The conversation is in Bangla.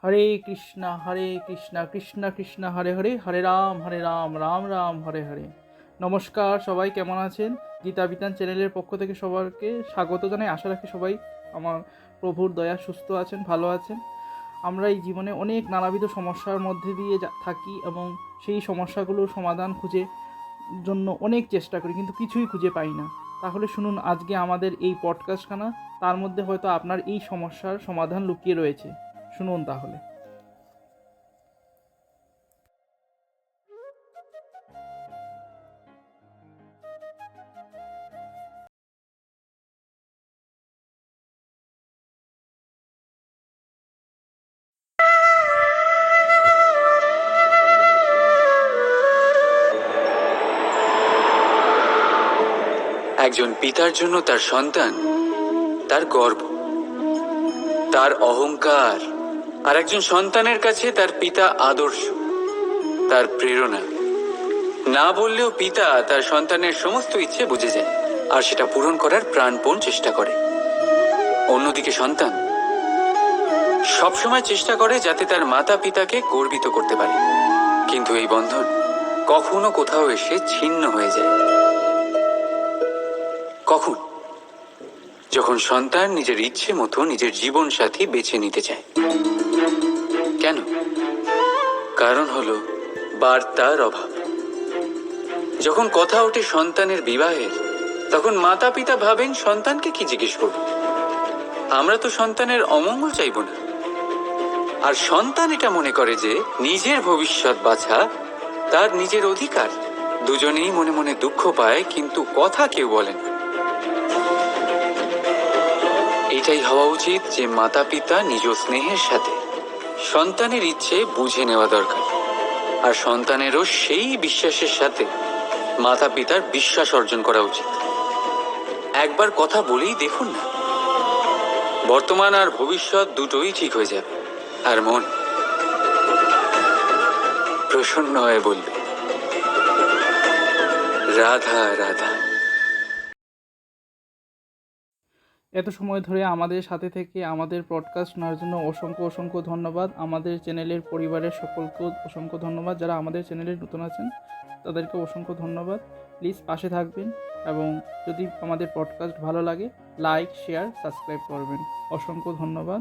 হরে কৃষ্ণা কৃষ্ণ কৃষ্ণ হরে হরে, হরে রাম রাম রাম হরে হরে। নমস্কার, সবাই কেমন আছেন? গীতা বিতান চ্যানেলের পক্ষ থেকে সবাইকে স্বাগত জানাই। আশা রাখি সবাই আমার প্রভুর দয়া সুস্থ আছেন, ভালো আছেন। আমরা এই জীবনে অনেক নানাবিধ সমস্যার মধ্যে দিয়ে থাকি এবং সেই সমস্যাগুলোর সমাধান খুঁজে জন্য অনেক চেষ্টা করি, কিন্তু কিছুই খুঁজে পাই না। তাহলে শুনুন আজকে আমাদের এই পডকাস্টখানা, তার মধ্যে হয়তো আপনার এই সমস্যার সমাধান লুকিয়ে রয়েছে। শুনুন তাহলে। একজন পিতার জন্য তার সন্তান তার গর্ব, তার অহংকার। আর একজন সন্তানের কাছে তার পিতা আদর্শ, তার প্রেরণা। না বললেও পিতা তার সন্তানের সমস্ত ইচ্ছে বুঝে যায় আর সেটা পূরণ করার প্রাণপণ চেষ্টা করে। অন্যদিকে সন্তান সবসময় চেষ্টা করে যাতে তার মাতা পিতাকে গর্বিত করতে পারে, কিন্তু এই বন্ধন কখনো কোথাও এসে ছিন্ন হয়ে যায়। কখন? যখন সন্তান নিজের ইচ্ছে মতো নিজের জীবন সাথী বেছে নিতে চায়। কেন? কারণ হলো বার্তার অভাব। যখন কথা ওঠে সন্তানের বিবাহের, তখন মাতা পিতা ভাবেন সন্তানকে কি জিজ্ঞেস করব। আমরা তো সন্তানের অমঙ্গল চাইব না। আর সন্তান এটা মনে করে যে নিজের ভবিষ্যৎ বাছা তার নিজের অধিকার। দুজনেই মনে মনে দুঃখ পায়, কিন্তু কথা কেউ বলে না। এটাই হওয়া উচিত যে মাতা পিতা নিজ স্নেহের সাথে সন্তানের ইচ্ছে বুঝে নেওয়া দরকার, আর সন্তানেরও সেই বিশ্বাসের সাথে মাতা পিতার বিশ্বাস অর্জন করা উচিত। একবার কথা বলেই দেখুন না, বর্তমান আর ভবিষ্যৎ দুটোই ঠিক হয়ে যাবে, আর মন প্রসন্ন হয়ে বলবে রাধা রাধা। এত সময় ধরে আমাদের সাথে থেকে আমাদের পডকাস্ট শোনার জন্য অসংখ্য ধন্যবাদ। আমাদের চ্যানেলের পরিবারের সকলকেও অসংখ্য ধন্যবাদ। যারা আমাদের চ্যানেলে নতুন আছেন তাদেরকে অসংখ্য ধন্যবাদ। প্লিজ পাশে থাকবেন এবং যদি আমাদের পডকাস্ট ভালো লাগে লাইক, শেয়ার, সাবস্ক্রাইব করবেন। অসংখ্য ধন্যবাদ।